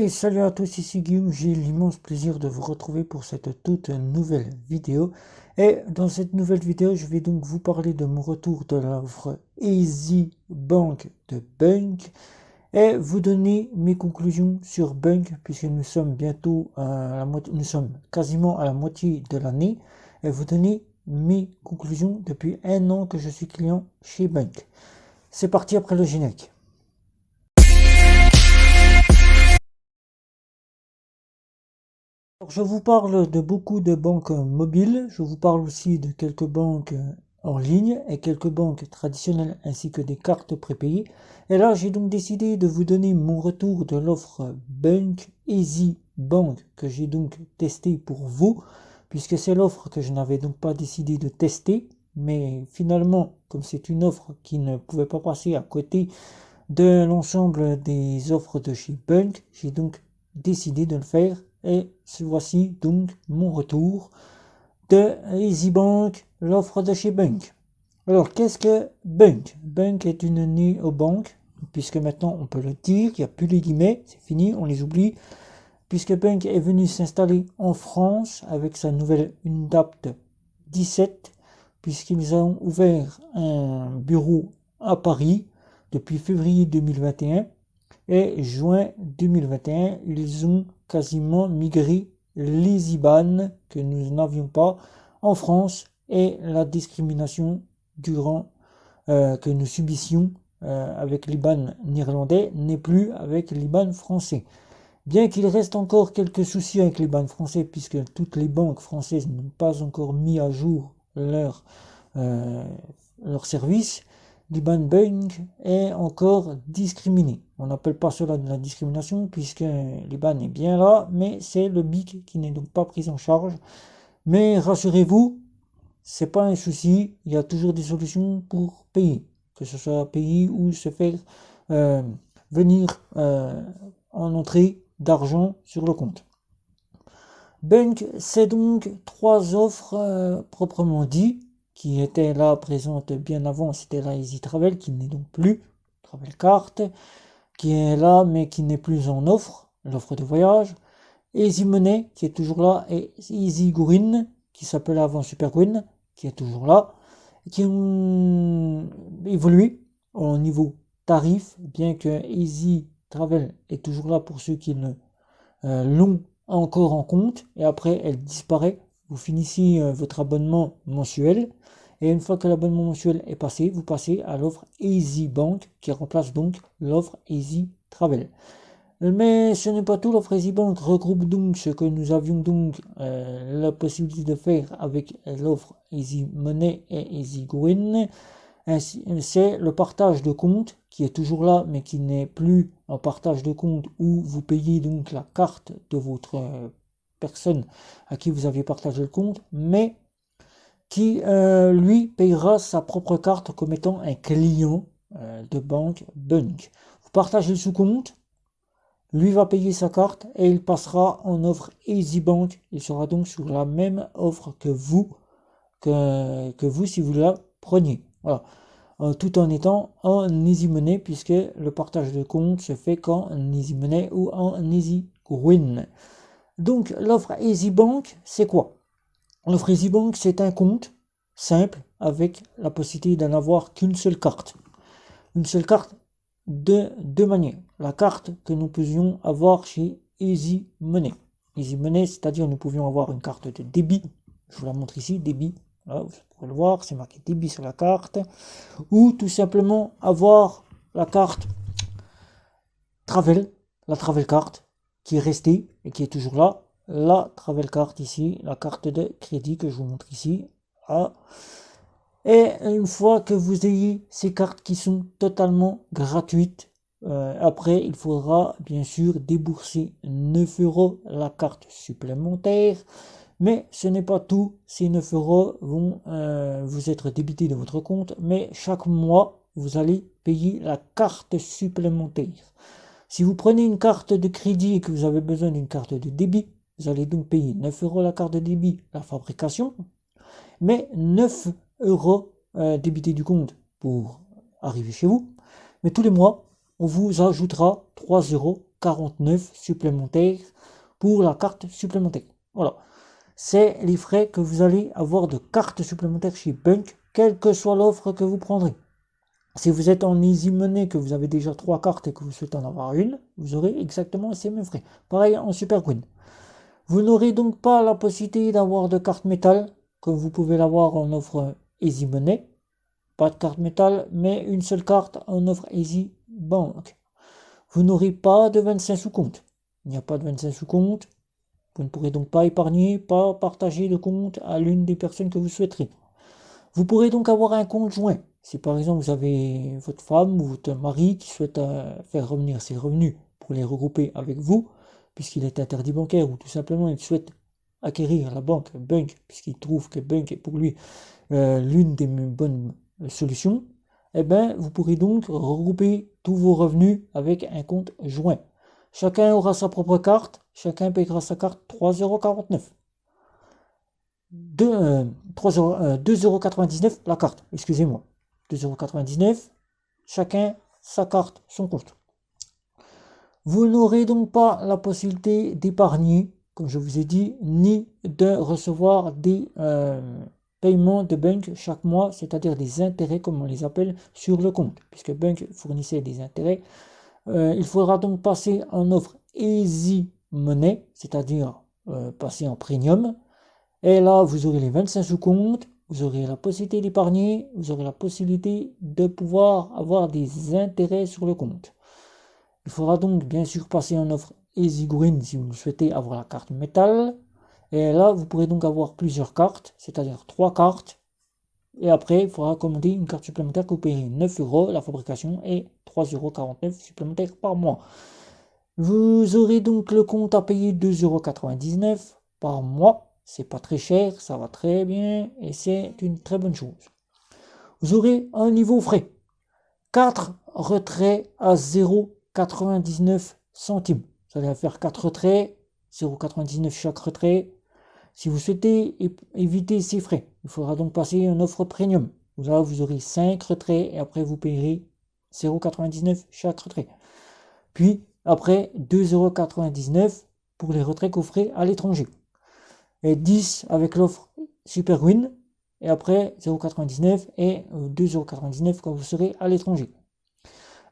Hey, salut à tous, ici Guillaume, j'ai l'immense plaisir de vous retrouver pour cette toute nouvelle vidéo. Et dans cette nouvelle vidéo, je vais donc vous parler de mon retour de l'offre Easy Bank de Bunk et vous donner mes conclusions sur Bunk puisque nous sommes bientôt à la moitié, nous sommes quasiment à la moitié de l'année et vous donner mes conclusions depuis un an que je suis client chez Bunk. C'est parti après le générique. Je vous parle de beaucoup de banques mobiles, je vous parle aussi de quelques banques en ligne et quelques banques traditionnelles ainsi que des cartes prépayées. Et là, j'ai donc décidé de vous donner mon retour de l'offre Bunk Easy Bank que j'ai donc testé pour vous, puisque c'est l'offre que je n'avais donc pas décidé de tester. Mais finalement, comme c'est une offre qui ne pouvait pas passer à côté de l'ensemble des offres de chez Bunk, j'ai donc décidé de le faire. Et voici donc mon retour de EasyBank, l'offre de chez Bunk. Alors, qu'est-ce que Bunk? Bunk est une néobanque, puisque maintenant on peut le dire, il n'y a plus les guillemets, c'est fini, on les oublie, puisque Bunk est venu s'installer en France avec sa nouvelle UNDAP 17, puisqu'ils ont ouvert un bureau à Paris depuis février 2021 et juin 2021, ils ont quasiment migré les IBAN que nous n'avions pas en France et la discrimination que nous subissions avec l'IBAN néerlandais n'est plus avec l'IBAN français. Bien qu'il reste encore quelques soucis avec l'IBAN français puisque toutes les banques françaises n'ont pas encore mis à jour leur service, l'IBAN Bunk est encore discriminé. On n'appelle pas cela de la discrimination puisque l'IBAN est bien là, mais c'est le BIC qui n'est donc pas pris en charge. Mais rassurez-vous, c'est pas un souci, il y a toujours des solutions pour payer, que ce soit payer ou se faire venir en entrée d'argent sur le compte. Bunk, c'est donc 3 offres proprement dit, qui étaient là présentes bien avant, c'était la Easy Travel, qui n'est donc plus, Travel Card, qui est là, mais qui n'est plus en offre, l'offre de voyage, Easy Money, qui est toujours là, et Easy Green, qui s'appelait avant Super Green, qui est toujours là, qui ont évolué au niveau tarif, bien que Easy Travel est toujours là pour ceux qui l'ont encore en compte, et après elle disparaît. Vous finissez votre abonnement mensuel, et une fois que l'abonnement mensuel est passé, vous passez à l'offre Easy Bank, qui remplace donc l'offre Easy Travel. Mais ce n'est pas tout, l'offre Easy Bank regroupe donc ce que nous avions donc la possibilité de faire avec l'offre Easy Money et Easy Green. C'est le partage de compte qui est toujours là, mais qui n'est plus un partage de compte où vous payez donc la carte de votre personne à qui vous avez partagé le compte, mais qui lui payera sa propre carte comme étant un client de banque Bunk. Vous partagez le sous-compte, lui va payer sa carte et il passera en offre Easy Bank. Il sera donc sur la même offre que vous si vous la preniez. Voilà. Tout en étant en Easy Money puisque le partage de compte se fait qu'en Easy Money ou en Easy Green. Donc l'offre Easy Bank, c'est quoi? L'offre Easy Bank, c'est un compte simple avec la possibilité d'en avoir qu'une seule carte. Une seule carte de deux manières. La carte que nous pouvions avoir chez Easy Money. Easy Money, c'est-à-dire nous pouvions avoir une carte de débit. Je vous la montre ici, débit. Là, vous pouvez le voir, c'est marqué débit sur la carte. Ou tout simplement avoir la carte Travel, la Travel Card, qui est restée et qui est toujours là. La Travel Card ici, la carte de crédit que je vous montre ici. Ah. Et une fois que vous ayez ces cartes qui sont totalement gratuites, après il faudra bien sûr débourser 9 € la carte supplémentaire. Mais ce n'est pas tout, ces 9 € vont vous être débités de votre compte, mais chaque mois vous allez payer la carte supplémentaire. Si vous prenez une carte de crédit et que vous avez besoin d'une carte de débit, vous allez donc payer 9 € la carte de débit, la fabrication, mais 9 € débités du compte pour arriver chez vous. Mais tous les mois, on vous ajoutera 3 € €2,49 supplémentaires pour la carte supplémentaire. Voilà. C'est les frais que vous allez avoir de carte supplémentaire chez Bunk, quelle que soit l'offre que vous prendrez. Si vous êtes en Easy Money, que vous avez déjà 3 cartes et que vous souhaitez en avoir une, vous aurez exactement ces mêmes frais. Pareil en Super Green. Vous n'aurez donc pas la possibilité d'avoir de carte métal, comme vous pouvez l'avoir en offre Easy Money. Pas de carte métal, mais une seule carte en offre Easy Bank. Vous n'aurez pas de 25 sous compte. Il n'y a pas de 25 sous compte. Vous ne pourrez donc pas épargner, pas partager de compte à l'une des personnes que vous souhaiterez. Vous pourrez donc avoir un compte joint. Si par exemple vous avez votre femme ou votre mari qui souhaite faire revenir ses revenus pour les regrouper avec vous, puisqu'il est interdit bancaire, ou tout simplement il souhaite acquérir la banque Bunk, puisqu'il trouve que Bunk est pour lui l'une des bonnes solutions, eh bien vous pourrez donc regrouper tous vos revenus avec un compte joint. Chacun aura sa propre carte, chacun paiera sa carte 3,49 €. 2,99 € la carte, excusez-moi. 2,99 €, chacun sa carte, son compte. Vous n'aurez donc pas la possibilité d'épargner, comme je vous ai dit, ni de recevoir des paiements de Bunk chaque mois, c'est-à-dire des intérêts, comme on les appelle, sur le compte, puisque Bunk fournissait des intérêts. Il faudra donc passer en offre Easy Money, c'est-à-dire passer en premium. Et là, vous aurez les 25 sous compte, vous aurez la possibilité d'épargner, vous aurez la possibilité de pouvoir avoir des intérêts sur le compte. Il faudra donc bien sûr passer en offre Easy Green si vous souhaitez avoir la carte métal. Et là, vous pourrez donc avoir plusieurs cartes, c'est-à-dire 3 cartes. Et après, il faudra commander une carte supplémentaire que vous payerez 9 € la fabrication et 3,49 € supplémentaires par mois. Vous aurez donc le compte à payer 2,99 € par mois. C'est pas très cher, ça va très bien et c'est une très bonne chose. Vous aurez un niveau frais. 4 retraits à 0,99 centimes. Vous allez faire 4 retraits, 0,99 chaque retrait. Si vous souhaitez éviter ces frais, il faudra donc passer en offre premium. Là, vous aurez 5 retraits et après vous payerez 0,99 chaque retrait. Puis après 2,99 € pour les retraits que vous ferez à l'étranger. Et 10 avec l'offre Super Green. Et après 0,99 et 2,99 € quand vous serez à l'étranger.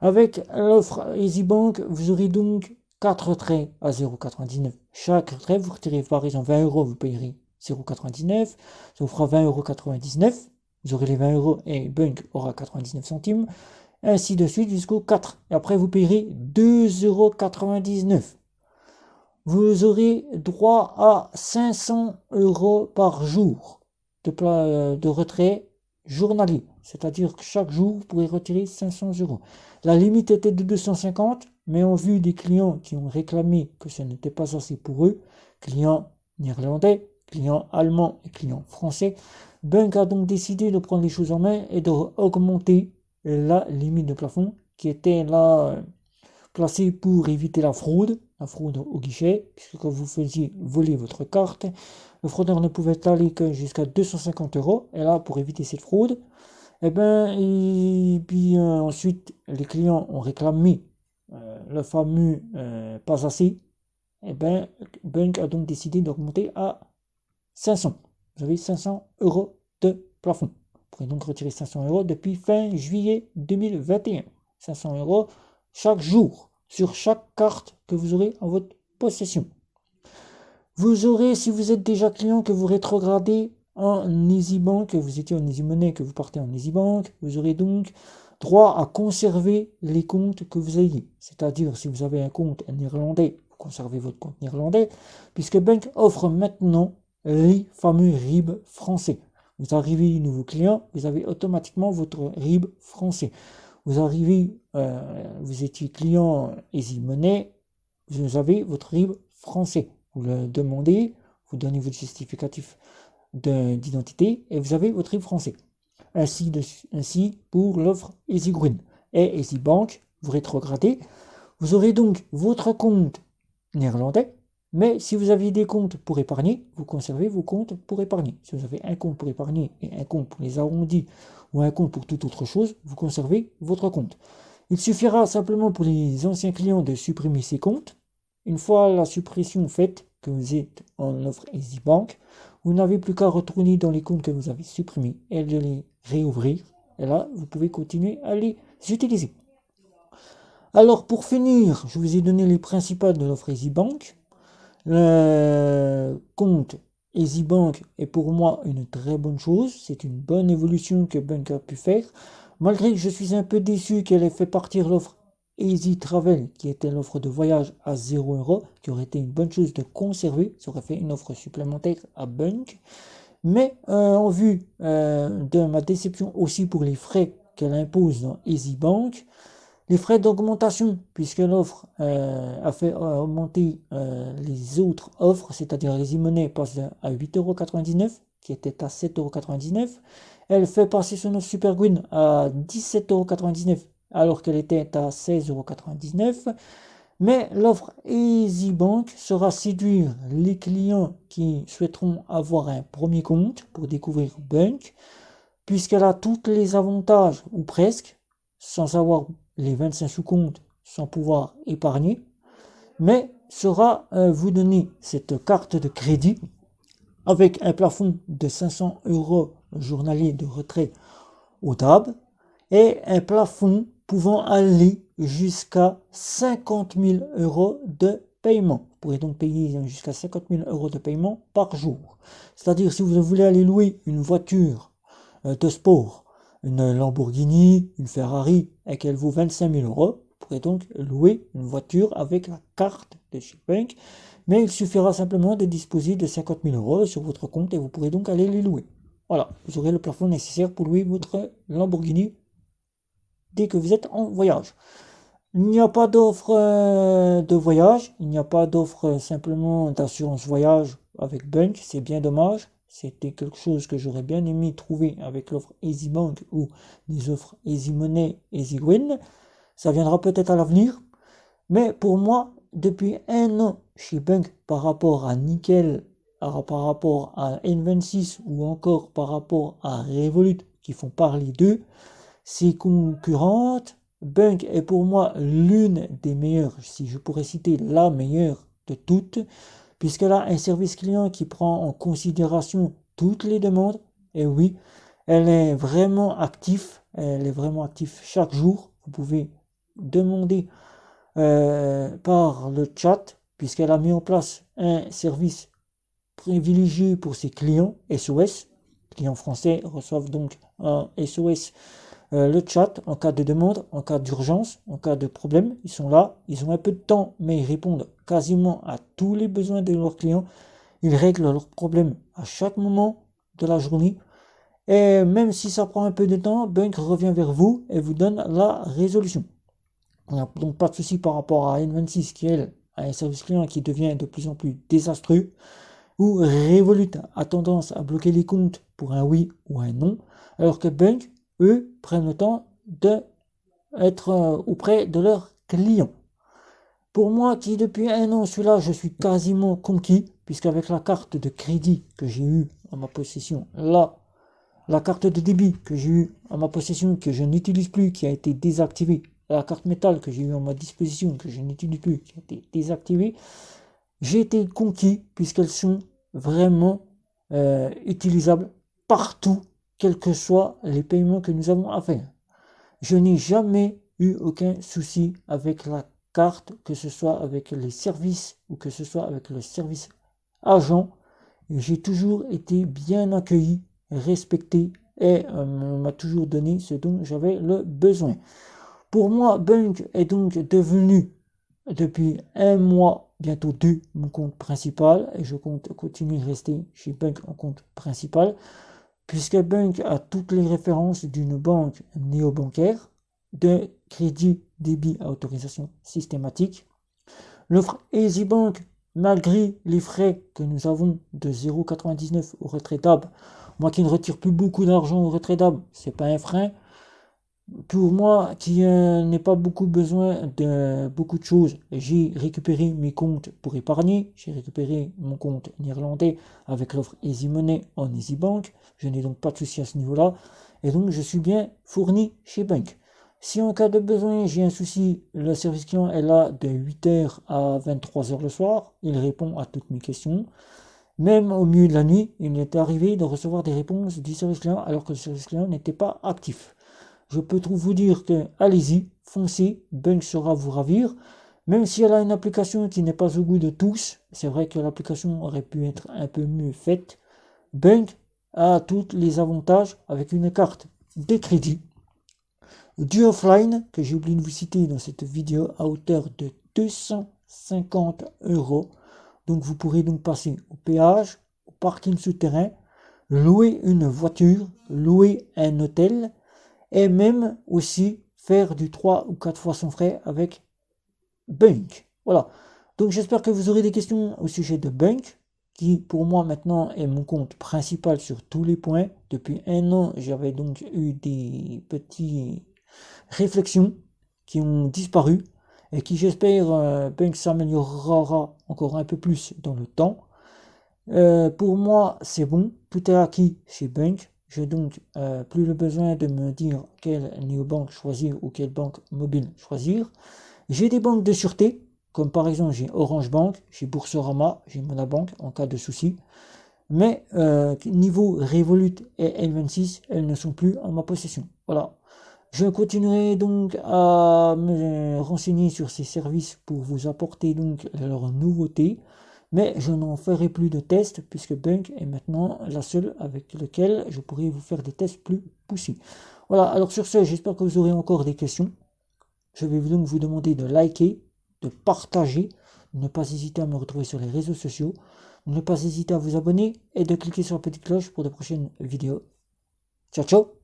Avec l'offre Easy Bank, vous aurez donc 4 retraits à 0,99 €. Chaque retrait, vous retirez par exemple 20 €, vous payerez 0,99 €. Ça vous fera 20,99 €. Vous aurez les 20 € et Bunk aura 99 centimes. Ainsi de suite jusqu'au 4. Et après, vous payerez 2,99 €. Vous aurez droit à 500 € par jour de retrait journalier. C'est-à-dire que chaque jour, vous pourrez retirer 500 €. La limite était de 250, mais en vue des clients qui ont réclamé que ce n'était pas assez pour eux, clients néerlandais, clients allemands et clients français, Bunk a donc décidé de prendre les choses en main et d'augmenter la limite de plafond qui était là placée pour éviter la fraude au guichet, puisque quand vous faisiez voler votre carte, le fraudeur ne pouvait aller que jusqu'à 250 €. Et là, pour éviter cette fraude, ensuite, les clients ont réclamé le fameux pas assez. Bunk a donc décidé d'augmenter à 500. Vous avez 500 € de plafond. Vous pourrez donc retirer 500 € depuis fin juillet 2021. 500 € chaque jour sur chaque carte que vous aurez en votre possession. Vous aurez, si vous êtes déjà client, que vous rétrogradez en Easy Bank, que vous étiez en Easy Money, que vous partez en Easy Bank, vous aurez donc droit à conserver les comptes que vous ayez. C'est-à-dire, si vous avez un compte néerlandais, vous conservez votre compte néerlandais, puisque Bunk offre maintenant les fameux RIB français. Vous arrivez nouveau client, vous avez automatiquement votre RIB français. Vous arrivez, vous étiez client Easy Money, vous avez votre RIB français. Vous le demandez, vous donnez votre justificatif d'identité et vous avez votre RIB français. Ainsi pour l'offre Easy Green et Easy Bank, vous rétrogradez. Vous aurez donc votre compte néerlandais, mais si vous aviez des comptes pour épargner, vous conservez vos comptes pour épargner. Si vous avez un compte pour épargner et un compte pour les arrondis ou un compte pour toute autre chose, vous conservez votre compte. Il suffira simplement pour les anciens clients de supprimer ces comptes. Une fois la suppression faite, que vous êtes en offre EasyBank, vous n'avez plus qu'à retourner dans les comptes que vous avez supprimés et de les réouvrir. Et là, vous pouvez continuer à les utiliser. Alors, pour finir, je vous ai donné les principales de l'offre EasyBank. Le compte EasyBank est pour moi une très bonne chose. C'est une bonne évolution que Bank a pu faire. Malgré que je suis un peu déçu qu'elle ait fait partir l'offre Easy Travel, qui était l'offre de voyage à 0 €, qui aurait été une bonne chose de conserver. Ça aurait fait une offre supplémentaire à Bank. Mais en vue de ma déception aussi pour les frais qu'elle impose dans EasyBank, les frais d'augmentation, puisque l'offre a fait augmenter les autres offres, c'est-à-dire les e-monnaies passent à 8,99 €, qui était à 7,99 €. Elle fait passer son offre Super Green à 17,99 €, alors qu'elle était à 16,99 €. Mais l'offre EasyBank sera séduire les clients qui souhaiteront avoir un premier compte pour découvrir Bank, puisqu'elle a tous les avantages, ou presque, sans avoir les 25 sous-comptes, sans pouvoir épargner, mais sera vous donner cette carte de crédit avec un plafond de 500 € journalier de retrait au DAB et un plafond pouvant aller jusqu'à 50 000 € de paiement. Vous pourrez donc payer jusqu'à 50 000 € de paiement par jour. C'est-à-dire si vous voulez aller louer une voiture de sport, une Lamborghini, une Ferrari, et qu'elle vaut 25 000 €, vous pourrez donc louer une voiture avec la carte de chez Bank, mais il suffira simplement de disposer de 50 000 € sur votre compte et vous pourrez donc aller les louer. Voilà, vous aurez le plafond nécessaire pour louer votre Lamborghini dès que vous êtes en voyage. Il n'y a pas d'offre de voyage, il n'y a pas d'offre simplement d'assurance voyage avec Bank, c'est bien dommage. C'était quelque chose que j'aurais bien aimé trouver avec l'offre EasyBank ou des offres EasyMoney, EasyWin. Ça viendra peut-être à l'avenir. Mais pour moi, depuis un an chez Bank par rapport à Nickel, par rapport à N26 ou encore par rapport à Revolut qui font parler d'eux, ses concurrentes, Bank est pour moi l'une des meilleures, si je pourrais citer la meilleure de toutes, puisqu'elle a un service client qui prend en considération toutes les demandes. Et oui, elle est vraiment active chaque jour. Vous pouvez demander par le chat, puisqu'elle a mis en place un service privilégié pour ses clients SOS. Les clients français reçoivent donc un SOS, le chat en cas de demande, en cas d'urgence, en cas de problème. Ils sont là, ils ont un peu de temps, mais ils répondent quasiment à tous les besoins de leurs clients. Ils règlent leurs problèmes à chaque moment de la journée. Et même si ça prend un peu de temps, Bank revient vers vous et vous donne la résolution. On n'a donc pas de souci par rapport à N26 qui, elle, a un service client qui devient de plus en plus désastreux, ou Revolut a tendance à bloquer les comptes pour un oui ou un non, alors que Bank, eux, prennent le temps d'être auprès de leurs clients. Pour moi, qui depuis un an suis là, je suis quasiment conquis, puisqu'avec la carte de crédit que j'ai eue en ma possession, là, la carte de débit que j'ai eue en ma possession, que je n'utilise plus, qui a été désactivée, la carte métal que j'ai eue en ma disposition, que je n'utilise plus, qui a été désactivée, j'ai été conquis, puisqu'elles sont vraiment utilisables partout, quels que soient les paiements que nous avons à faire. Je n'ai jamais eu aucun souci avec la carte, que ce soit avec les services ou que ce soit avec le service agent. J'ai toujours été bien accueilli, respecté et on m'a toujours donné ce dont j'avais le besoin. Pour moi, Bank est donc devenu depuis un mois, bientôt 2, mon compte principal, et je compte continuer de rester chez Bank en compte principal, puisque Bank a toutes les références d'une banque néobancaire, de crédit, débit à autorisation systématique. L'offre EasyBank, malgré les frais que nous avons de 0,99 au retrait DAB, moi qui ne retire plus beaucoup d'argent au retrait DAB, c'est pas un frein. Pour moi, qui n'ai pas beaucoup besoin de beaucoup de choses, j'ai récupéré mes comptes pour épargner, j'ai récupéré mon compte néerlandais avec l'offre EasyMoney en EasyBank, je n'ai donc pas de souci à ce niveau-là, et donc je suis bien fourni chez Bank. Si en cas de besoin, j'ai un souci, le service client est là de 8h à 23h le soir. Il répond à toutes mes questions. Même au milieu de la nuit, il est arrivé de recevoir des réponses du service client alors que le service client n'était pas actif. Je peux vous dire que allez-y, foncez, Bunk saura vous ravir. Même si elle a une application qui n'est pas au goût de tous, c'est vrai que l'application aurait pu être un peu mieux faite. Bunk a tous les avantages avec une carte de crédit du offline que j'ai oublié de vous citer dans cette vidéo à hauteur de 250 €. Donc vous pourrez donc passer au péage, au parking souterrain, louer une voiture, louer un hôtel et même aussi faire du 3 ou 4 fois son frais avec Bunk. Voilà. Donc j'espère que vous aurez des questions au sujet de Bunk, qui pour moi maintenant est mon compte principal sur tous les points. Depuis un an, j'avais donc eu des petites réflexions qui ont disparu et qui j'espère Bunk s'améliorera encore un peu plus dans le temps. Pour moi, c'est bon, tout est acquis chez Bunk. J'ai donc plus le besoin de me dire quelle néobanque choisir ou quelle banque mobile choisir. J'ai des banques de sûreté, comme par exemple j'ai Orange Bank, j'ai Boursorama, j'ai Monabank en cas de souci. Mais niveau Revolut et N26, elles ne sont plus en ma possession. Voilà. Je continuerai donc à me renseigner sur ces services pour vous apporter donc leurs nouveautés. Mais je n'en ferai plus de tests puisque Bunk est maintenant la seule avec laquelle je pourrai vous faire des tests plus poussés. Voilà, alors sur ce, j'espère que vous aurez encore des questions. Je vais donc vous demander de liker, de partager, ne pas hésiter à me retrouver sur les réseaux sociaux, ne pas hésiter à vous abonner et de cliquer sur la petite cloche pour de prochaines vidéos. Ciao ciao!